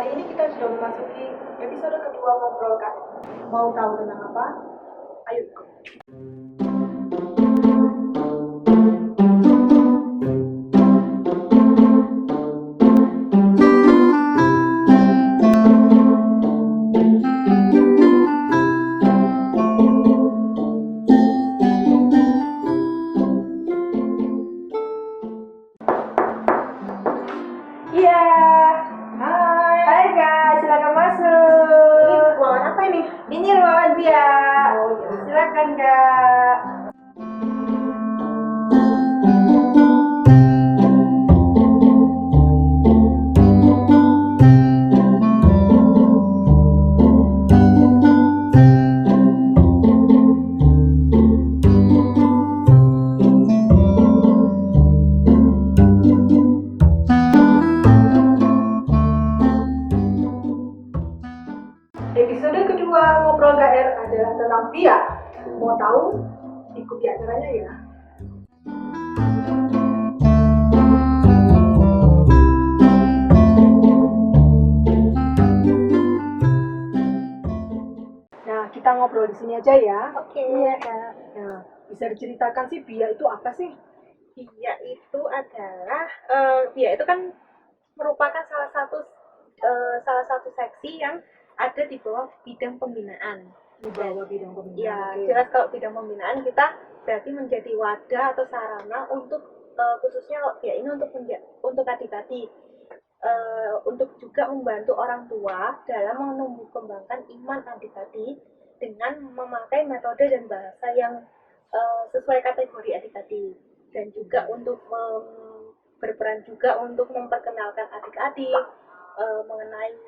Kali ini kita sudah memasuki episode kedua Ngobrol Kak. Mau tahu tentang apa? Ayo ikut. Iya, Hai. hai guys, silakan Ini masuk. ruangan apa ini? Ini ruangan dia. Oh, iya. Silakan kak. Episode kedua Ngobrol KR adalah tentang biak. Mau tahu? Ikuti acaranya ya. Nah, kita ngobrol di sini aja ya. Oke. Iya kak. Nah, bisa diceritakan sih biak itu apa sih? Dia itu adalah dia itu kan merupakan salah satu seksi yang ada di bawah bidang pembinaan. Di bawah bidang Ya, pembinaan. Oke. jelas kalau bidang pembinaan kita berarti menjadi wadah atau sarana untuk khususnya kalau dia ini untuk adik-adik untuk juga membantu orang tua dalam menumbuh kembangkan iman adik-adik dengan memakai metode dan bahasa yang sesuai kategori adik-adik dan juga untuk berperan juga untuk memperkenalkan adik-adik mengenai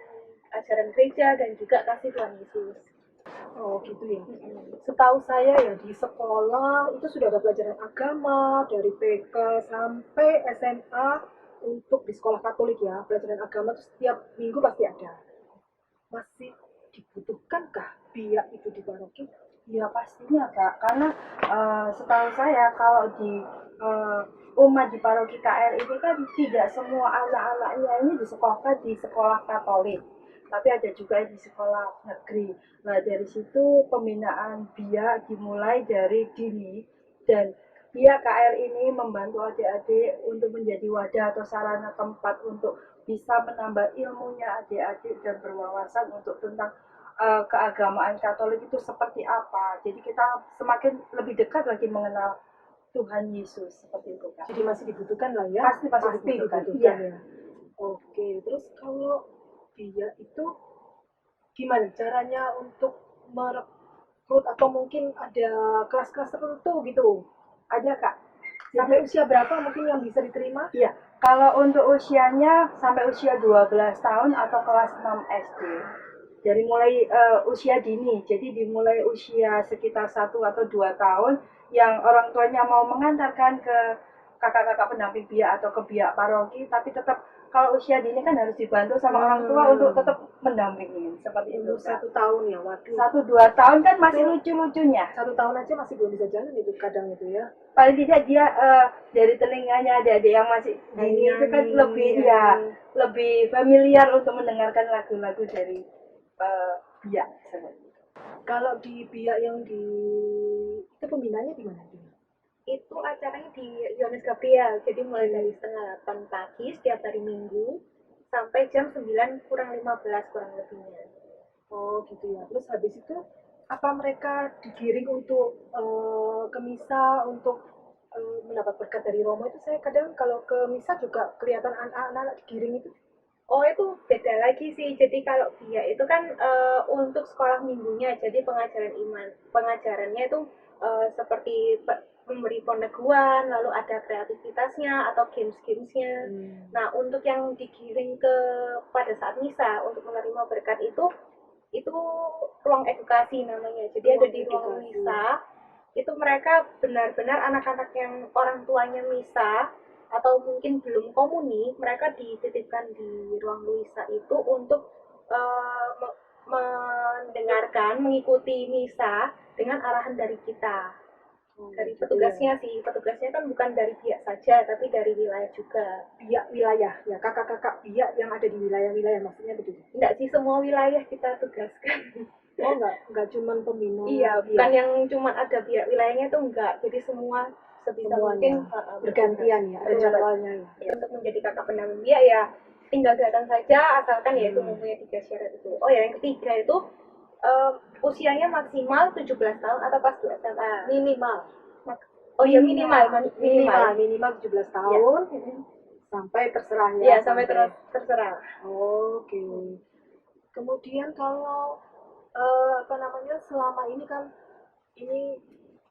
ajaran gereja dan juga kasih Tuhan Yesus. Oh gitu ya. Setahu saya ya di sekolah itu sudah ada pelajaran agama dari TK sampai SMA untuk di sekolah Katolik ya. Pelajaran agama itu setiap minggu pasti ada. Masih dibutuhkankah biak itu di paroki? Ya pastinya kak, karena setahu saya kalau di umat di paroki KR ini kan tidak semua anak-anaknya ini disekolahkan di sekolah Katolik, tapi ada juga di sekolah negeri. Nah dari situ pembinaan biak dimulai dari dini, dan biak KR ini membantu adik-adik untuk menjadi wadah atau sarana tempat untuk bisa menambah ilmunya adik-adik dan berwawasan untuk tentang keagamaan Katolik itu seperti apa. Jadi kita semakin lebih dekat lagi mengenal Tuhan Yesus seperti itu kan. Jadi masih dibutuhkan lah ya. Pasti dibutuhkan. dibutuhkan Iya. ya. Oke, terus kalau biak itu gimana caranya untuk merekrut atau mungkin ada kelas-kelas tertentu gitu? Ada kak? Sampai usia berapa mungkin yang bisa diterima? Iya. Kalau untuk usianya sampai usia 12 tahun atau kelas 6 SD. Dari mulai usia dini, jadi dimulai usia sekitar 1 atau 2 tahun yang orang tuanya mau mengantarkan ke kakak-kakak pendamping biak atau ke biak paroki, tapi tetap kalau usia dini kan harus dibantu sama orang tua untuk tetap mendampingi seperti itu. Umur 1 tahun ya, waduh. 1-2 tahun kan masih lucu-lucunya. 1 tahun aja masih belum bisa jalan itu kadang itu ya. Paling tidak dia dari telinganya ada yang masih dini itu kan lebih lebih familiar untuk mendengarkan lagu-lagu dari biak. Kalau di biak yang di itu pembinaannya di mana? Itu acaranya di Yohanes Gabriel, jadi mulai dari setengah 8 pagi setiap hari Minggu sampai jam 9 kurang 15 kurang lebihnya. Oh gitu ya. Terus habis itu apa mereka digiring untuk ke misa untuk mendapat berkat dari Romo? Itu saya kadang kalau ke misa juga kelihatan anak-anak digiring itu. Oh itu beda lagi sih, jadi kalau dia itu kan untuk sekolah minggunya, jadi pengajaran iman, pengajarannya itu seperti memberi peneguhan, lalu ada kreativitasnya atau games-gamesnya. Nah untuk yang digiring ke pada saat misa untuk menerima berkat itu ruang edukasi namanya, jadi ada di ruang Edukasi. misa, itu mereka benar-benar anak-anak yang orang tuanya misa atau mungkin belum komuni, mereka dititipkan di ruang Luisa itu untuk mendengarkan, mengikuti misa dengan arahan dari kita. Dari gitu petugasnya sih, petugasnya kan bukan dari biak saja, tapi dari wilayah juga. Biak wilayah ya, kakak-kakak biak yang ada di wilayah-wilayah maksudnya begitu. Enggak sih semua wilayah kita tugaskan. Oh enggak cuman pembina Iya, bukan biak, yang cuma ada biak wilayahnya itu enggak. Jadi semua sebisa mungkin semuanya bergantian ya, ada jadwalnya ya. Ya, untuk menjadi kakak pendamping biak ya tinggal datang saja asalkan yaitu mempunyai 3 syarat itu. Oh ya, yang ketiga itu usianya maksimal 17 tahun atau pas 2 SMA. Minimal Oh ya minimal 17 tahun sampai terserah ya. Ya, sampai terserah. Oke. Kemudian kalau apa namanya, selama ini kan ini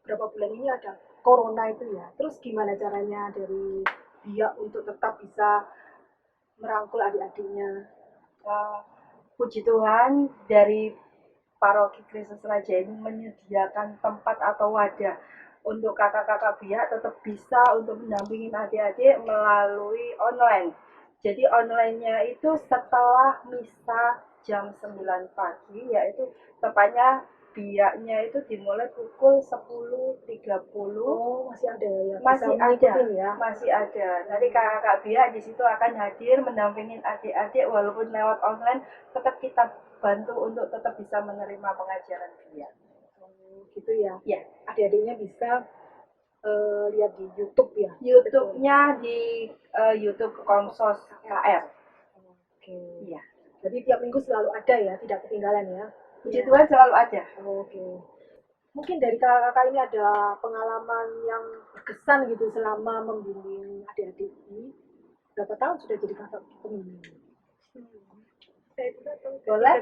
berapa bulan ini ada corona itu ya. Terus gimana caranya dari biak untuk tetap bisa merangkul adik-adiknya? Puji Tuhan dari Paroki Kristus Raja ini menyediakan tempat atau wadah untuk kakak-kakak biak tetap bisa untuk mendampingi adik-adik melalui online. Jadi online-nya itu setelah misa jam 9 pagi, yaitu tepatnya biaknya itu dimulai pukul 10.30. Oh, masih ada ya? Masih Bisa ada, ngikutin ya? masih ada. Nanti kakak-kakak biak di situ akan hadir mendampingin adik-adik walaupun lewat online, tetap kita bantu untuk tetap bisa menerima pengajaran biak. Gitu ya? Ya, Adik-adiknya bisa lihat di YouTube ya? YouTube-nya di YouTube Komsos KR. Oke. Iya. Jadi tiap minggu selalu ada ya, tidak ketinggalan ya? Puji Tuhan selalu ada. Oke. Mungkin dari kakak-kakak ini ada pengalaman yang berkesan gitu selama membimbing adik-adik ini. Berapa tahun sudah jadi kakak pembimbing? Boleh?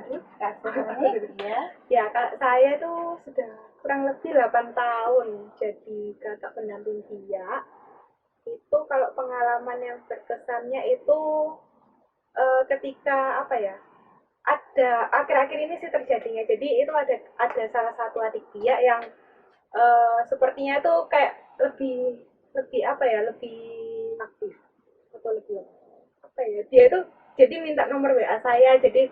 Ya. Ya, saya itu sudah kurang lebih 8 tahun jadi kakak pendamping biak. Itu kalau pengalaman yang berkesannya itu ketika apa ya? Ada akhir-akhir ini sih terjadinya. Jadi itu ada salah satu adik biak yang sepertinya itu kayak lebih apa ya? Lebih aktif atau lebih apa ya? Dia itu jadi minta nomor WA saya. Jadi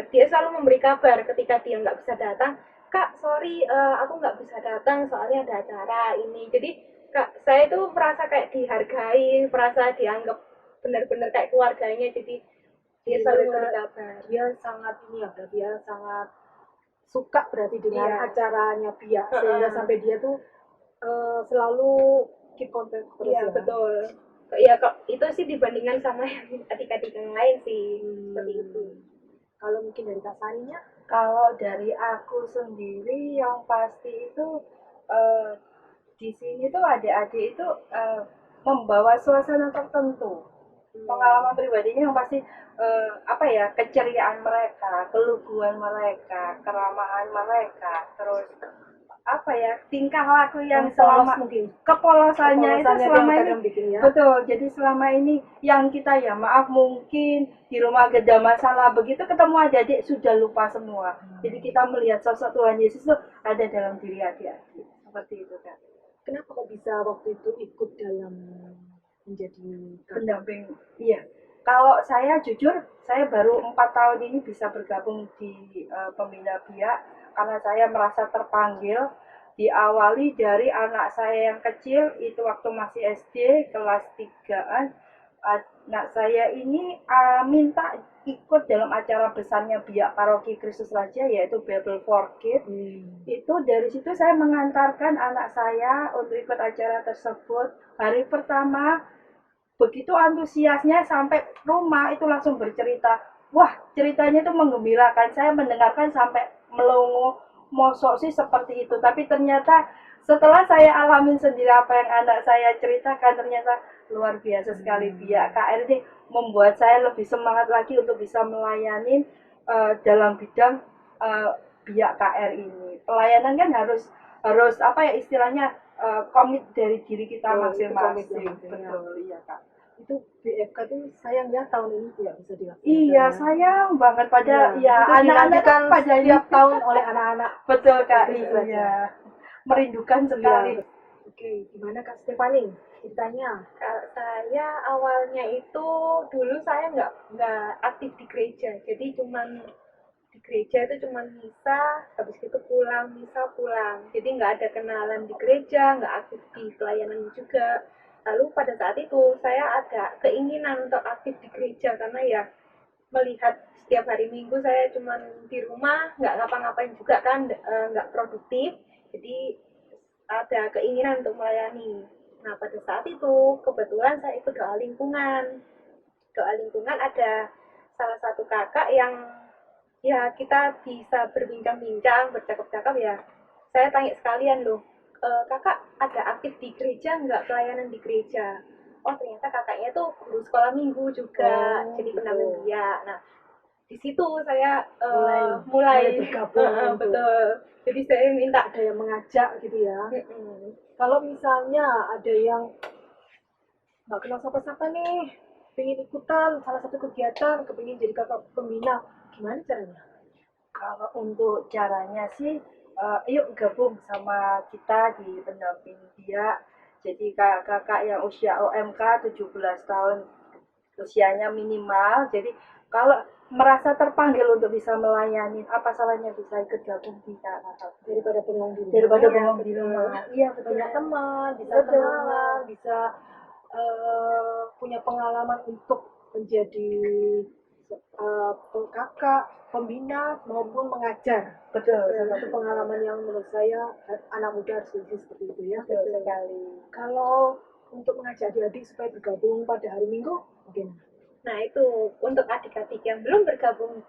dia selalu memberi kabar ketika dia nggak bisa datang. Kak, sorry, aku nggak bisa datang soalnya ada acara ini. Jadi kak, saya itu merasa kayak dihargai, merasa dianggap benar-benar kayak keluarganya. Jadi dia selalu memberi kabar. Dia sangat ini ya, dia sangat suka berarti dengan acaranya biak sehingga sampai dia tuh selalu keep contact terus Iya, ya. betul. Ya kok itu sih dibandingkan sama yang adik-adik yang lain sih seperti itu. Kalau mungkin dari Kak Sarinya? Kalau dari aku sendiri yang pasti itu di sini tuh adik-adik itu membawa suasana tertentu. Pengalaman pribadinya yang pasti apa ya, keceriaan mereka, keluguan mereka, keramahan mereka, terus apa ya, tingkah laku yang selama mungkin kepolosannya itu selama ini bikin, ya? betul. Jadi selama ini yang kita ya maaf mungkin di rumah ada masalah, begitu ketemu adik-adik sudah lupa semua. Jadi kita melihat sosok Tuhan Yesus itu ada dalam diri adik-adik seperti itu kan. Kenapa kok bisa waktu itu ikut dalam menjadi pendamping? Iya. Kalau saya jujur, saya baru 4 tahun ini bisa bergabung di pembina biak karena saya merasa terpanggil. Diawali dari anak saya yang kecil, itu waktu masih SD, kelas 3-an. Anak saya ini minta ikut dalam acara besarnya biak Paroki Kristus Raja, yaitu Bible for Kids. Itu dari situ saya mengantarkan anak saya untuk ikut acara tersebut. Hari pertama, begitu antusiasnya sampai rumah itu langsung bercerita. Wah, ceritanya itu menggembirakan. Saya mendengarkan sampai melongo, mosok sih seperti itu. Tapi ternyata setelah saya alamin sendiri apa yang anak saya ceritakan, ternyata luar biasa sekali. Biak KR ini membuat saya lebih semangat lagi untuk bisa melayani dalam bidang biak KR ini. Pelayanan kan harus apa ya istilahnya, komit dari diri kita masing-masing. Betul, iya Kak. Itu BFK itu sayang ya tahun ini tidak bisa dilakukan. Iya, sayang banget pada anak-anak kan pada tiap tahun oleh anak-anak. Betul Kak, iya. Merindukan sekali. Oke, gimana Kak Stefani ceritanya? Saya awalnya itu dulu saya nggak aktif di gereja, jadi cuman di gereja itu cuma misa, habis itu pulang, misa pulang. Jadi nggak ada kenalan di gereja, nggak aktif di pelayanan juga. Lalu pada saat itu saya ada keinginan untuk aktif di gereja karena ya melihat setiap hari Minggu saya cuma di rumah, nggak ngapa-ngapain juga kan, nggak produktif. Jadi ada keinginan untuk melayani. Nah pada saat itu kebetulan saya ikut doa lingkungan. Doa lingkungan ada salah satu kakak yang ya kita bisa berbincang-bincang, bercakap-cakap ya. Saya tanya sekalian loh, kakak ada aktif di gereja nggak, pelayanan di gereja? Oh ternyata kakaknya tuh guru sekolah minggu juga, jadi pendamping biak. Nah di situ saya mulai bergabung. betul. Jadi saya minta Ada yang mengajak gitu ya. Kalau misalnya ada yang nggak kenal siapa-siapa nih, pengen ikutan salah satu kegiatan, kepingin jadi kakak pembina, gimana caranya? Kalau untuk caranya sih, yuk gabung sama kita di pendamping dia. Jadi kakak yang usia OMK 17 tahun usianya minimal. Jadi kalau merasa terpanggil untuk bisa melayani, apa salahnya bisa ikut gabung di kakak Daripada bengong di rumah. daripada Ya, bengong di betul. rumah. Iya betul. Banyak teman, bisa Betul. kenalan, bisa punya pengalaman untuk menjadi kakak, pembina maupun mengajar. Betul. Salah satu pengalaman yang menurut saya anak muda harus diisi seperti itu ya. Betul sekali. Kalau untuk mengajak adik-adik supaya bergabung pada hari Minggu, bagaimana? Nah itu untuk adik-adik yang belum bergabung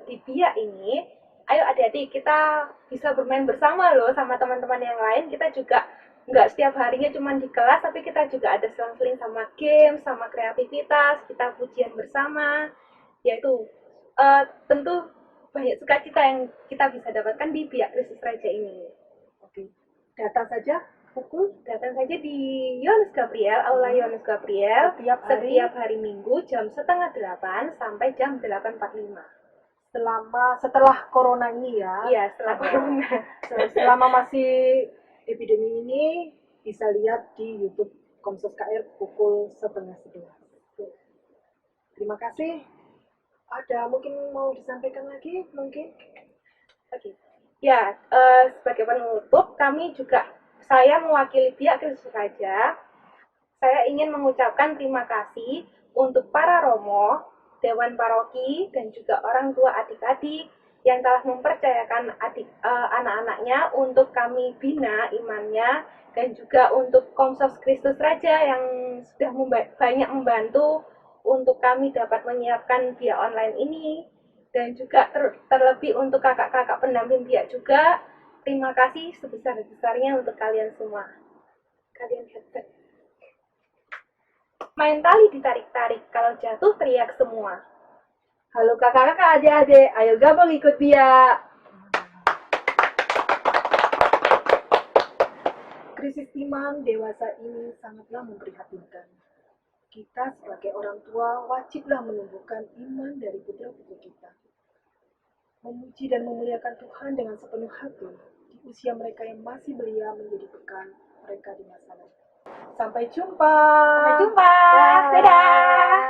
di BIA ini, ayo adik-adik kita bisa bermain bersama loh sama teman-teman yang lain. Kita juga nggak setiap harinya cuma di kelas, tapi kita juga ada selang-seling sama game, sama kreativitas, kita pujian bersama. Yaitu tentu banyak sukacita yang kita bisa dapatkan di BIA Kristus Raja ini. Oke, datang saja pukul Datang saja di Yohanes Gabriel, Aula Yohanes Gabriel, setiap hari Minggu jam 7:30 sampai jam 8:45. setelah corona ini ya. Iya, setelah corona. Selama masih epidemi ini bisa lihat di YouTube Komsos KR pukul 10:30. Terima kasih. Ada mungkin mau disampaikan lagi mungkin? Oke. Ya, sebagai penutup saya mewakili pihak Kristus Raja. Saya ingin mengucapkan terima kasih untuk para romo, dewan paroki, dan juga orang tua adik-adik yang telah mempercayakan anak-anaknya untuk kami bina imannya, dan juga untuk Komsos Kristus Raja yang sudah banyak membantu untuk kami dapat menyiapkan BIA online ini, dan juga terlebih untuk kakak-kakak pendamping BIA juga. Terima kasih sebesar-besarnya untuk kalian semua. Kalian hebat. Main tali ditarik-tarik, kalau jatuh teriak semua. Halo kakak-kakak, adik-adik, ayo gabung ikut BIA. Krisis iman dewasa ini sangatlah memprihatinkan. Kita sebagai orang tua wajiblah menumbuhkan iman dari putra-putri kita. Memuji dan memuliakan Tuhan dengan sepenuh hati di usia mereka yang masih belia menjadi bekal mereka di masa nanti. Sampai jumpa. Sampai jumpa. Dadah.